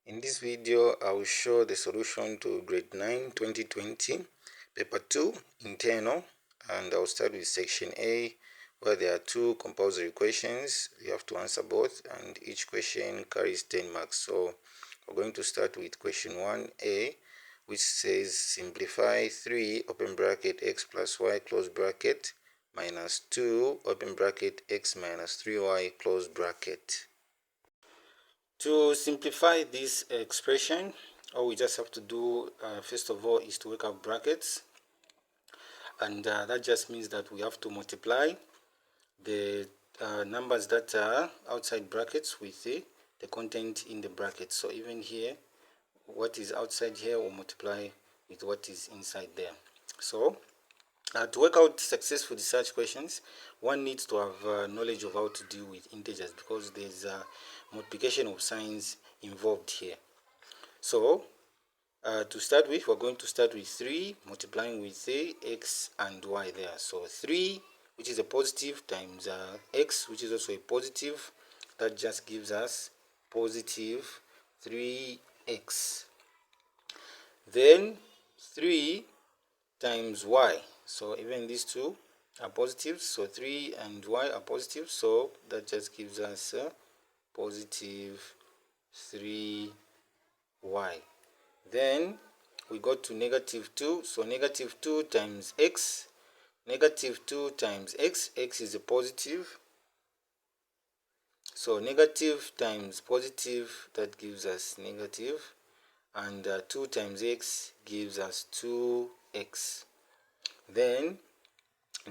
In this video, I will show the solution to grade 9 2020 paper 2 internal, and I will start with section A, where there are two compulsory questions. You have to answer both, and each question carries 10 marks. So we're going to start with question 1A, which says simplify 3 open bracket x plus y close bracket minus 2 open bracket x minus 3y close bracket. To simplify this expression, all we just have to do first of all is to work out brackets, and that just means that we have to multiply the numbers that are outside brackets with the content in the bracket. So even here, what is outside here will multiply with what is inside there. So to work out successful research questions, one needs to have knowledge of how to deal with integers, because there's multiplication of signs involved here. So to start with, we're going to start with 3 multiplying with x and y there. So 3, which is a positive, times x, which is also a positive, that just gives us positive 3x. Then 3 times y, so even these two are positives, so 3 and y are positive, so that just gives us positive 3y. Then we go to negative 2, so negative 2 times x, negative 2 times x, x is a positive, so negative times positive, that gives us negative, and 2 times x gives us 2x. Then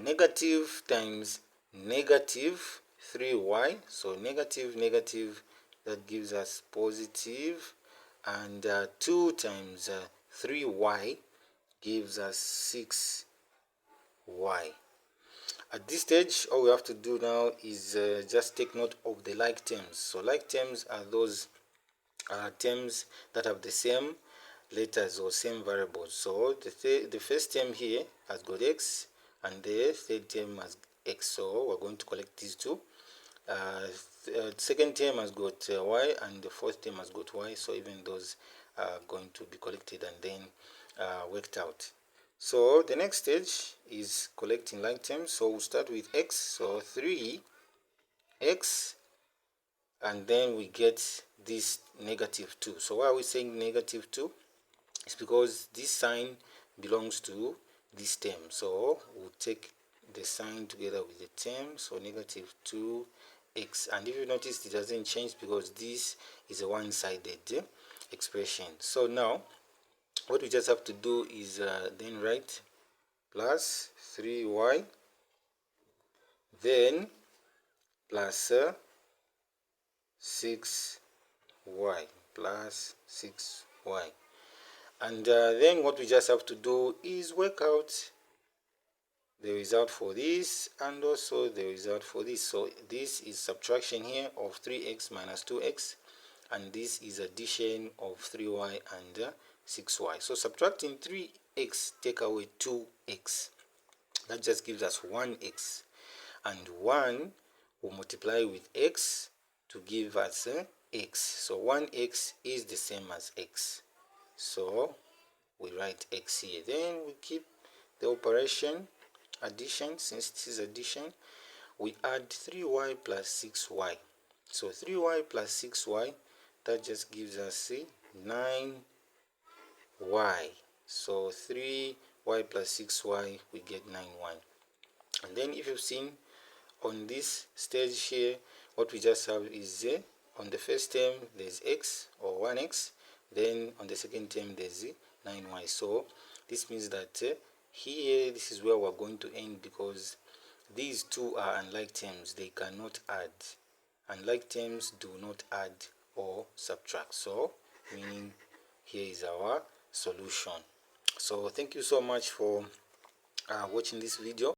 negative times negative 3y, so negative negative, that gives us positive, and 2 times 3y gives us 6y. At this stage, all we have to do now is just take note of the like terms. So like terms are those terms that have the same letters or same variables. So the first term here has got x, and the third term has x, so we're going to collect these two. Second term has got y, and the fourth term has got y, so even those are going to be collected and then worked out. So the next stage is collecting like terms. So we'll start with x, so 3x, and then we get this negative 2. So why are we saying negative 2? It's because this sign belongs to this term, so we'll take the sign together with the term, so negative 2x. And if you notice, it doesn't change because this is a one-sided expression. So now what we just have to do is then write plus 3y, then plus 6y, plus 6y. And then what we just have to do is work out the result for this and also the result for this. So this is subtraction here of 3x minus 2x, and this is addition of 3y and 6y. So subtracting 3x take away 2x, that just gives us 1x, and 1 will multiply with x to give us x. So 1x is the same as x, so we write x here. Then we keep the operation addition. Since this is addition, we add 3y plus 6y. So 3y plus 6y, that just gives us 9y. So 3y plus 6y, we get 9y. And then if you've seen on this stage here, what we just have is on the first term there's x or 1x, then on the second term there's 9y. So this means that here this is where we're going to end, because these two are unlike terms, they cannot add. Unlike terms do not add or subtract, so meaning here is our solution. So thank you so much for watching this video.